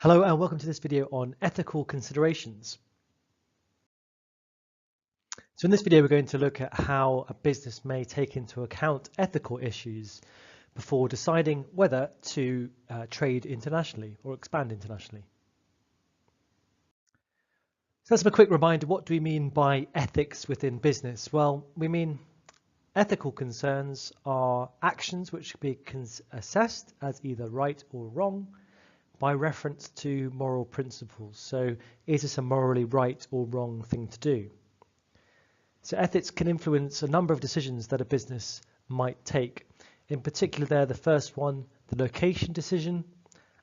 Hello and welcome to this video on ethical considerations. So in this video we're going to look at how a business may take into account ethical issues before deciding whether to trade internationally or expand internationally. So let's have a quick reminder, what do we mean by ethics within business? Well, we mean ethical concerns are actions which can be assessed as either right or wrong by reference to moral principles. So is this a morally right or wrong thing to do? So ethics can influence a number of decisions that a business might take. In particular there, the first one, the location decision,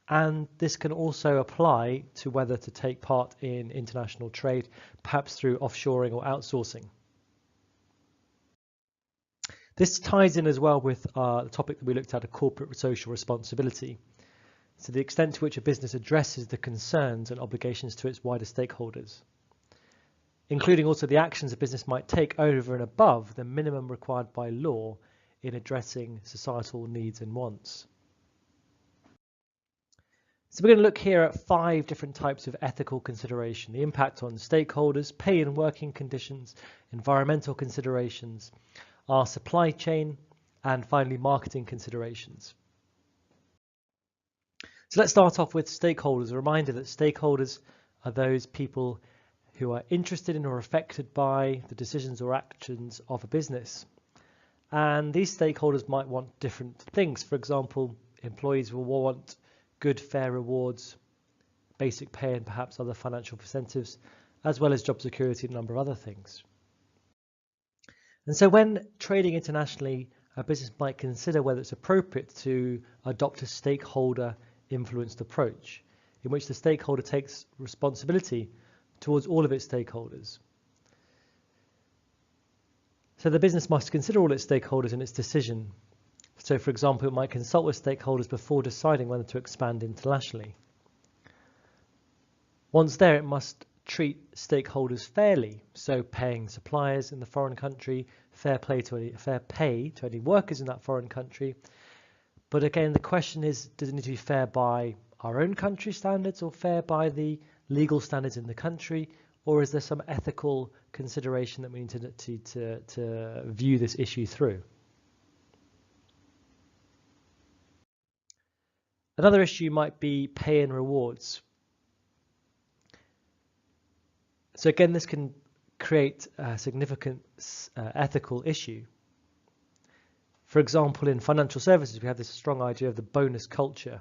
and this can also apply to whether to take part in international trade, perhaps through offshoring or outsourcing. This ties in as well with the topic that we looked at, corporate social responsibility. So the extent to which a business addresses the concerns and obligations to its wider stakeholders, including also the actions a business might take over and above the minimum required by law in addressing societal needs and wants. So we're going to look here at 5 different types of ethical consideration: the impact on stakeholders, pay and working conditions, environmental considerations, our supply chain, and finally marketing considerations. So let's start off with stakeholders. A reminder that stakeholders are those people who are interested in or affected by the decisions or actions of a business. And these stakeholders might want different things. For example, employees will want good, fair rewards, basic pay, and perhaps other financial incentives, as well as job security and a number of other things. And so when trading internationally, a business might consider whether it's appropriate to adopt a stakeholder influenced approach in which the stakeholder takes responsibility towards all of its stakeholders. So the business must consider all its stakeholders in its decision. So for example, it might consult with stakeholders before deciding whether to expand internationally. Once there, it must treat stakeholders fairly, so paying suppliers in the foreign country, fair pay to any workers in that foreign country. But again, the question is, does it need to be fair by our own country standards or fair by the legal standards in the country? Or is there some ethical consideration that we need to view this issue through? Another issue might be pay and rewards. So again, this can create a significant ethical issue. For example, in financial services, we have this strong idea of the bonus culture.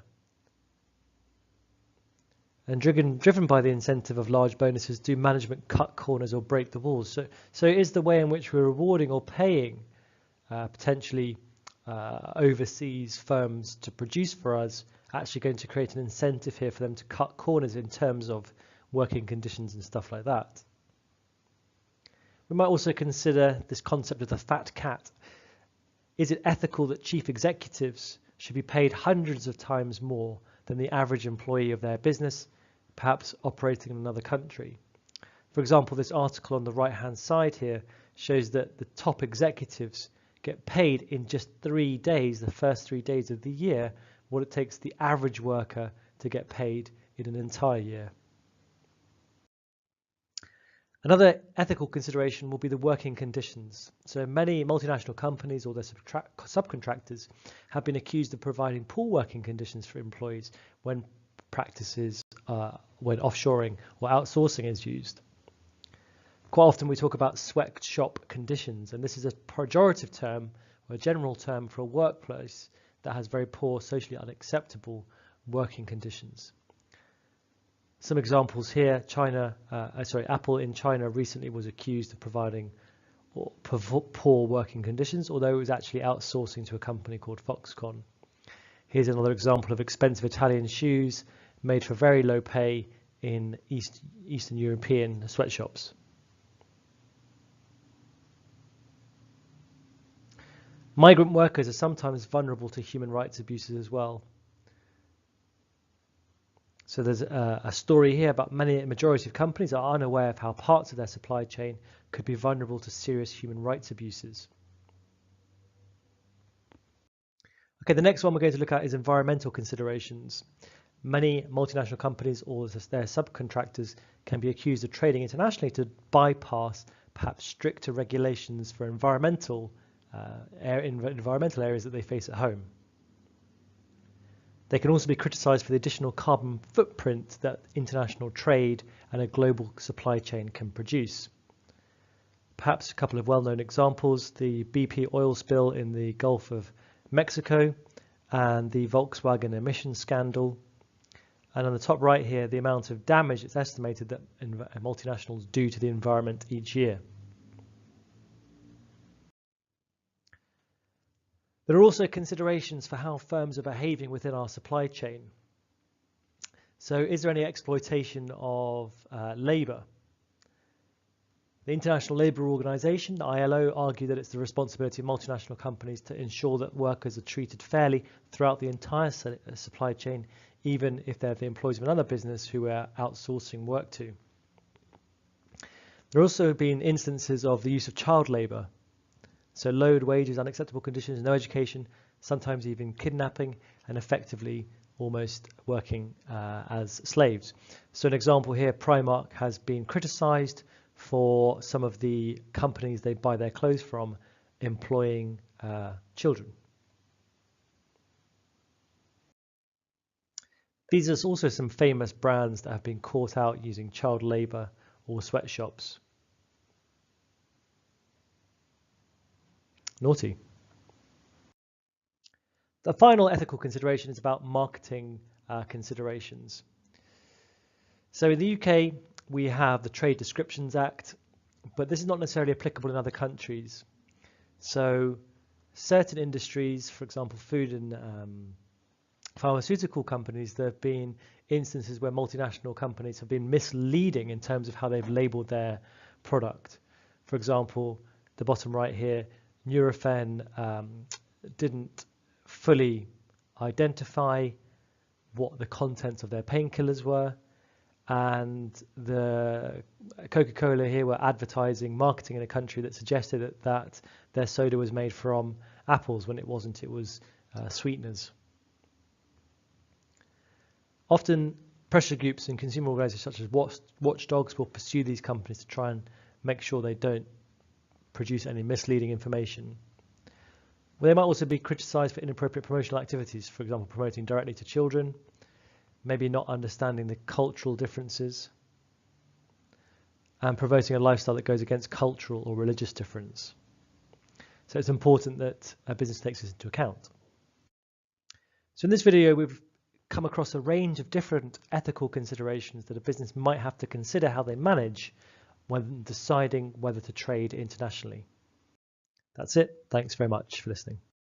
And driven by the incentive of large bonuses, do management cut corners or break the walls? So is the way in which we're rewarding or paying potentially overseas firms to produce for us actually going to create an incentive here for them to cut corners in terms of working conditions and stuff like that? We might also consider this concept of the fat cat. Is it ethical that chief executives should be paid hundreds of times more than the average employee of their business, perhaps operating in another country? For example, this article on the right-hand side here shows that the top executives get paid in just 3 days, the first 3 days of the year, what it takes the average worker to get paid in an entire year. Another ethical consideration will be the working conditions. So many multinational companies or their subcontractors have been accused of providing poor working conditions for employees when when offshoring or outsourcing is used. Quite often we talk about sweatshop conditions, and this is a pejorative term or a general term for a workplace that has very poor, socially unacceptable working conditions. Some examples here: Apple in China recently was accused of providing poor working conditions, although it was actually outsourcing to a company called Foxconn. Here's another example of expensive Italian shoes made for very low pay in Eastern European sweatshops. Migrant workers are sometimes vulnerable to human rights abuses as well. So there's a story here about a majority of companies are unaware of how parts of their supply chain could be vulnerable to serious human rights abuses. Okay, the next one we're going to look at is environmental considerations. Many multinational companies or their subcontractors can be accused of trading internationally to bypass perhaps stricter regulations for environmental areas that they face at home. They can also be criticised for the additional carbon footprint that international trade and a global supply chain can produce. Perhaps a couple of well-known examples: the BP oil spill in the Gulf of Mexico and the Volkswagen emissions scandal. And on the top right here, the amount of damage it's estimated that multinationals do to the environment each year. There are also considerations for how firms are behaving within our supply chain. So is there any exploitation of labour? The International Labour Organization, the ILO, argue that it's the responsibility of multinational companies to ensure that workers are treated fairly throughout the entire supply chain, even if they're the employees of another business who are outsourcing work to. There have also been instances of the use of child labour, so low wages, unacceptable conditions, no education, sometimes even kidnapping, and effectively almost working as slaves. So an example here, Primark has been criticised for some of the companies they buy their clothes from employing children. These are also some famous brands that have been caught out using child labour or sweatshops. Naughty. The final ethical consideration is about marketing considerations. So in the UK, we have the Trade Descriptions Act, but this is not necessarily applicable in other countries. So certain industries, for example, food and pharmaceutical companies, there have been instances where multinational companies have been misleading in terms of how they've labelled their product. For example, the bottom right here, Nurofen didn't fully identify what the contents of their painkillers were, and the Coca-Cola here were advertising, marketing in a country that suggested that their soda was made from apples when it wasn't, it was sweeteners. Often pressure groups and consumer organisations such as watchdogs will pursue these companies to try and make sure they don't produce any misleading information. They might also be criticised for inappropriate promotional activities, for example, promoting directly to children, maybe not understanding the cultural differences, and promoting a lifestyle that goes against cultural or religious difference. So it's important that a business takes this into account. So in this video, we've come across a range of different ethical considerations that a business might have to consider how they manage when deciding whether to trade internationally. That's it. Thanks very much for listening.